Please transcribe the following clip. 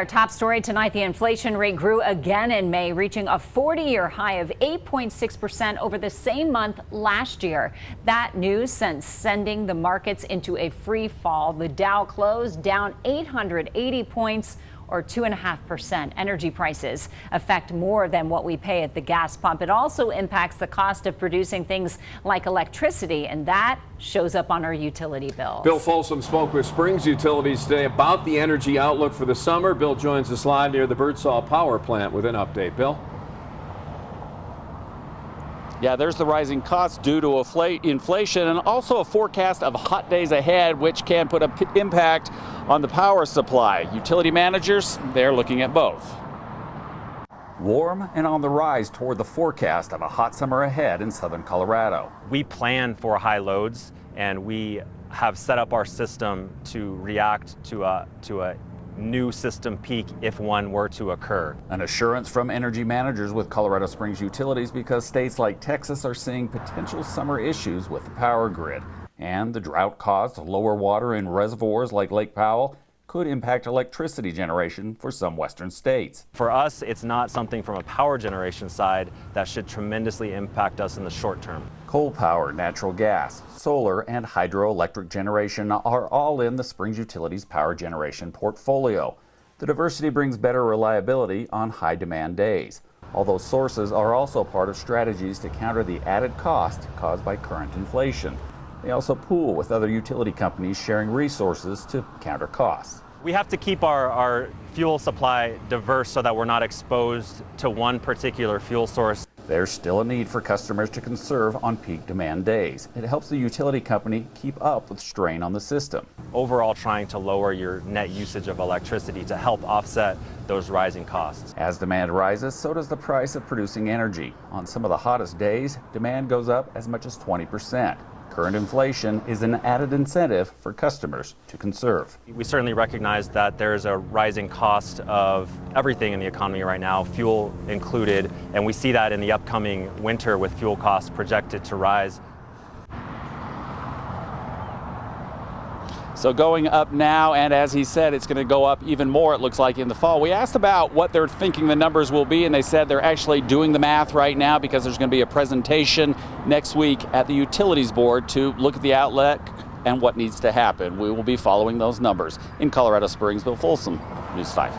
Our top story tonight, the inflation rate grew again in May, reaching a 40-year high of 8.6% over the same month last year. That news sending the markets into a free fall. The Dow closed down 880 points, or 2.5%. Energy prices affect more than what we pay at the gas pump. It also impacts the cost of producing things like electricity, and that shows up on our utility bills. Bill Folsom spoke with Springs Utilities today about the energy outlook for the summer. Bill joins us live near the Birdsall Power Plant with an update. Bill? Yeah, there's the rising costs due to inflation and also a forecast of hot days ahead, which can put an impact on the power supply. Utility managers, they're looking at both. Warm and on the rise toward the forecast of a hot summer ahead in southern Colorado. We plan for high loads, and we have set up our system to react to a new system peak if one were to occur. An assurance from energy managers with Colorado Springs Utilities, because states like Texas are seeing potential summer issues with the power grid. And the drought caused lower water in reservoirs like Lake Powell could impact electricity generation for some western states. For us, it's not something from a power generation side that should tremendously impact us in the short term. Coal power, natural gas, solar, and hydroelectric generation are all in the Springs Utilities power generation portfolio. The diversity brings better reliability on high demand days, although sources are also part of strategies to counter the added cost caused by current inflation. They also pool with other utility companies sharing resources to counter costs. We have to keep our fuel supply diverse so that we're not exposed to one particular fuel source. There's still a need for customers to conserve on peak demand days. It helps the utility company keep up with strain on the system. Overall, trying to lower your net usage of electricity to help offset those rising costs. As demand rises, so does the price of producing energy. On some of the hottest days, demand goes up as much as 20%. Current inflation is an added incentive for customers to conserve. We certainly recognize that there's a rising cost of everything in the economy right now, fuel included, and we see that in the upcoming winter with fuel costs projected to rise. So going up now, and as he said, it's going to go up even more, it looks like, in the fall. We asked about what they're thinking the numbers will be, and they said they're actually doing the math right now because there's going to be a presentation next week at the Utilities Board to look at the outlook and what needs to happen. We will be following those numbers. In Colorado Springs, Bill Folsom, News 5.